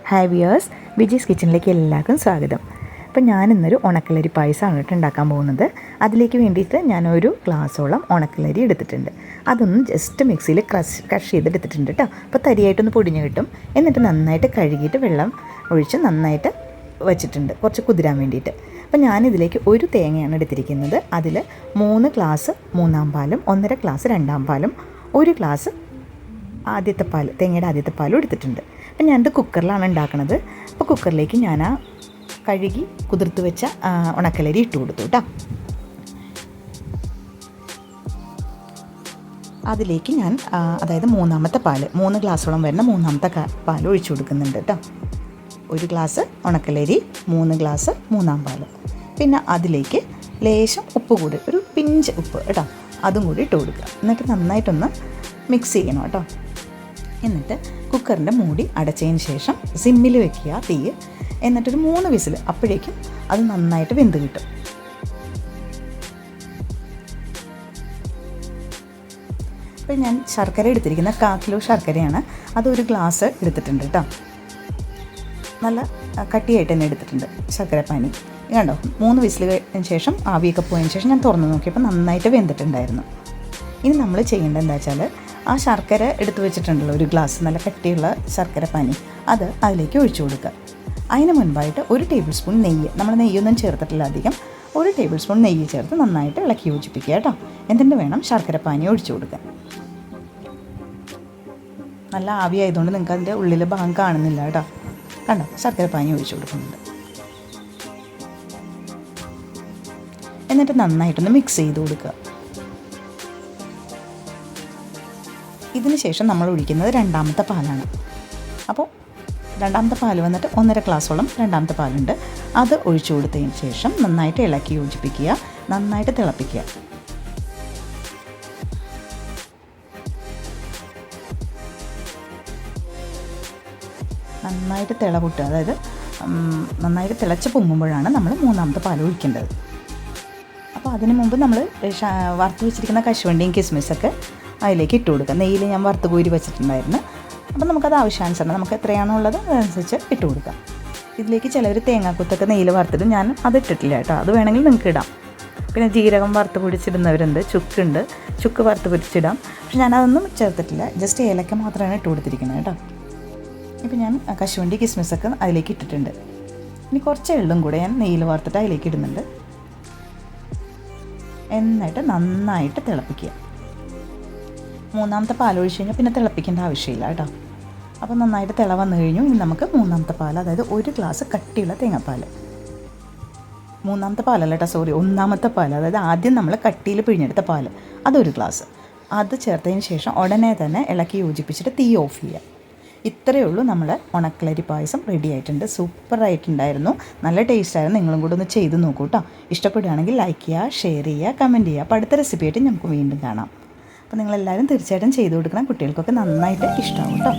Hi viewers, Biji's കിച്ചണിലേക്ക് എല്ലാവർക്കും സ്വാഗതം. അപ്പോൾ ഞാനിന്നൊരു ഉണക്കലരി പായസമാണ് ഉണ്ടാക്കാൻ പോകുന്നത്. അതിലേക്ക് വേണ്ടിയിട്ട് ഞാനൊരു ഗ്ലാസ്സോളം ഉണക്കലരി എടുത്തിട്ടുണ്ട്. അതൊന്ന് ജസ്റ്റ് മിക്സിയിൽ ക്രഷ് ചെയ്തെടുത്തിട്ടുണ്ട് കേട്ടോ. അപ്പോൾ തരിയായിട്ടൊന്ന് പൊടിഞ്ഞ് കിട്ടും. എന്നിട്ട് നന്നായിട്ട് കഴുകിയിട്ട് വെള്ളം ഒഴിച്ച് നന്നായിട്ട് വെച്ചിട്ടുണ്ട്, കുറച്ച് കുതിരാൻ വേണ്ടിയിട്ട്. അപ്പോൾ ഞാനിതിലേക്ക് ഒരു തേങ്ങയാണ് എടുത്തിരിക്കുന്നത്. അതിൽ 3 ഗ്ലാസ് മൂന്നാം പാലും 1.5 ഗ്ലാസ് രണ്ടാം പാലും 1 ഗ്ലാസ് ആദ്യത്തെ പാൽ, തേങ്ങയുടെ ആദ്യത്തെ പാലും എടുത്തിട്ടുണ്ട്. അപ്പം ഞാനിത് കുക്കറിലാണ് ഉണ്ടാക്കുന്നത്. അപ്പോൾ കുക്കറിലേക്ക് ഞാൻ ആ കഴുകി കുതിർത്ത് വെച്ച ഉണക്കലരി ഇട്ട് കൊടുത്തു കേട്ടോ. അതിലേക്ക് ഞാൻ അതായത് മൂന്നാമത്തെ പാൽ, 3 ഗ്ലാസ്സോളം വരുന്ന മൂന്നാമത്തെ പാൽ ഒഴിച്ചു കൊടുക്കുന്നുണ്ട് കേട്ടോ. 1 ഗ്ലാസ് ഉണക്കലരി, 3 ഗ്ലാസ് മൂന്നാം പാൽ. പിന്നെ അതിലേക്ക് ലേശം ഉപ്പ് കൂടി, ഒരു പിഞ്ച് ഉപ്പ് കേട്ടോ, അതും കൂടി ഇട്ട് കൊടുക്കുക. എന്നിട്ട് നന്നായിട്ടൊന്ന് മിക്സ് ചെയ്യണം കേട്ടോ. എന്നിട്ട് കുക്കറിൻ്റെ മൂടി അടച്ചതിന് ശേഷം സിമ്മിൽ വെക്കുക തീ. എന്നിട്ടൊരു 3 വിസിൽ, അപ്പോഴേക്കും അത് നന്നായിട്ട് വെന്ത് കിട്ടും. അപ്പോൾ ഞാൻ ശർക്കര എടുത്തിരിക്കുന്ന 1/4 കിലോ ശർക്കരയാണ്. അത് 1 ഗ്ലാസ് എടുത്തിട്ടുണ്ട് കേട്ടോ. നല്ല കട്ടിയായിട്ട് തന്നെ എടുത്തിട്ടുണ്ട് ശർക്കരപ്പാനി. കണ്ടോ, 3 വിസിൽ കഴിഞ്ഞ ശേഷം ആവിയൊക്കെ പോയതിന് ശേഷം ഞാൻ തുറന്ന് നോക്കിയപ്പോൾ നന്നായിട്ട് വെന്തിട്ടുണ്ടായിരുന്നു. ഇനി നമ്മൾ ചെയ്യേണ്ടത് എന്താ വെച്ചാൽ, ആ ശർക്കര എടുത്ത് വെച്ചിട്ടുണ്ടല്ലോ 1 ഗ്ലാസ് നല്ല കട്ടിയുള്ള ശർക്കരപ്പാനി, അത് അതിലേക്ക് ഒഴിച്ചു കൊടുക്കുക. അതിന് മുൻപായിട്ട് 1 ടേബിൾ സ്പൂൺ നെയ്യ്, നമ്മൾ നെയ്യൊന്നും ചേർത്തിട്ടില്ല അധികം, 1 ടേബിൾ സ്പൂൺ നെയ്യ് ചേർത്ത് നന്നായിട്ട് ഇളക്കി യോജിപ്പിക്കുക കേട്ടോ. എന്നിട്ട് വേണം ശർക്കരപ്പാനി ഒഴിച്ചു കൊടുക്കാൻ. നല്ല ആവി ആയതുകൊണ്ട് നിങ്ങൾക്ക് അതിൻ്റെ ഉള്ളിൽ ഭാഗം കാണുന്നില്ല കേട്ടോ. കണ്ടോ, ശർക്കരപ്പാനി ഒഴിച്ചു കൊടുക്കുന്നുണ്ട്. എന്നിട്ട് നന്നായിട്ടൊന്ന് മിക്സ് ചെയ്ത് കൊടുക്കുക. ഇതിന് ശേഷം നമ്മൾ ഒഴിക്കുന്നത് രണ്ടാമത്തെ പാലാണ്. അപ്പോൾ രണ്ടാമത്തെ പാൽ വന്നിട്ട് 1.5 ഗ്ലാസ്സോളം രണ്ടാമത്തെ പാലുണ്ട്. അത് ഒഴിച്ചു കൊടുത്തതിന് ശേഷം നന്നായിട്ട് ഇളക്കി യോജിപ്പിക്കുക, നന്നായിട്ട് തിളപ്പിക്കുക. നന്നായിട്ട് തിളപൊട്ടുക, അതായത് നന്നായിട്ട് തിളച്ച് പൊങ്ങുമ്പോഴാണ് നമ്മൾ മൂന്നാമത്തെ പാൽ ഒഴിക്കേണ്ടത്. അപ്പോൾ അതിന് മുമ്പ് നമ്മൾ വറുത്ത് വെച്ചിരിക്കുന്ന കശുവണ്ടിയും കിസ്മിസൊക്കെ അതിലേക്ക് ഇട്ട് കൊടുക്കുക. നെയ്യിൽ ഞാൻ വറുത്ത് കോരി വെച്ചിട്ടുണ്ടായിരുന്നു. അപ്പോൾ നമുക്കത് ആവശ്യാനുസരണം നമുക്ക് എത്രയാണോ ഉള്ളത് അതനുസരിച്ച് ഇട്ട് കൊടുക്കാം. ഇതിലേക്ക് ചിലർ തേങ്ങാക്കൊത്തൊക്കെ നെയ്യിൽ വറുത്തിടും. ഞാൻ അത് ഇട്ടിട്ടില്ല കേട്ടോ. അത് വേണമെങ്കിൽ നിങ്ങൾക്ക് ഇടാം. പിന്നെ ജീരകം വറുത്ത് പൊടിച്ചിടുന്നവരുണ്ട്, ചുക്കുണ്ട്, ചുക്ക് വറുത്ത് പൊടിച്ചിടാം. പക്ഷെ ഞാനതൊന്നും ചേർത്തിട്ടില്ല, ജസ്റ്റ് ഏലക്ക മാത്രമാണ് ഇട്ട് കൊടുത്തിരിക്കുന്നത് കേട്ടോ. ഇപ്പോൾ ഞാൻ കശുവണ്ടി കിസ്മിസൊക്കെ അതിലേക്ക് ഇട്ടിട്ടുണ്ട്. ഇനി കുറച്ച് എള്ളും കൂടെ ഞാൻ നെയ്യിൽ വറുത്തിട്ട് അതിലേക്ക് ഇടുന്നുണ്ട്. എന്നിട്ട് നന്നായിട്ട് തിളപ്പിക്കുക. മൂന്നാമത്തെ പാൽ ഒഴിച്ച് കഴിഞ്ഞാൽ പിന്നെ തിളപ്പിക്കേണ്ട ആവശ്യമില്ല കേട്ടോ. അപ്പോൾ നന്നായിട്ട് തിള വന്നു കഴിഞ്ഞു. ഇനി നമുക്ക് മൂന്നാമത്തെ പാൽ, അതായത് 1 ഗ്ലാസ് കട്ടിയുള്ള തേങ്ങാപ്പാൽ, മൂന്നാമത്തെ പാലല്ല കേട്ടോ, സോറി, ഒന്നാമത്തെ പാൽ, അതായത് ആദ്യം നമ്മൾ കട്ടിയിൽ പിഴിഞ്ഞെടുത്ത പാൽ, അത് 1 ഗ്ലാസ്, അത് ചേർത്തതിന് ശേഷം ഉടനെ തന്നെ ഇളക്കി യോജിപ്പിച്ചിട്ട് തീ ഓഫ് ചെയ്യുക. ഇത്രയേ ഉള്ളൂ, നമ്മൾ ഉണക്കലരി പായസം റെഡി ആയിട്ടുണ്ട്. സൂപ്പറായിട്ടുണ്ടായിരുന്നു, നല്ല ടേസ്റ്റായിരുന്നു. നിങ്ങളും കൂടെ ഒന്ന് ചെയ്ത് നോക്കൂ കേട്ടോ. ഇഷ്ടപ്പെടുകയാണെങ്കിൽ ലൈക്ക് ചെയ്യുക, ഷെയർ ചെയ്യുക, കമൻറ്റ് ചെയ്യുക. അപ്പോൾ അടുത്ത റെസിപ്പി ആയിട്ട് നമുക്ക് വീണ്ടും കാണാം. അപ്പോൾ നിങ്ങളെല്ലാവരും തീർച്ചയായിട്ടും ചെയ്ത് കൊടുക്കണം. കുട്ടികൾക്കൊക്കെ നന്നായിട്ട് ഇഷ്ടമാവും കേട്ടോ.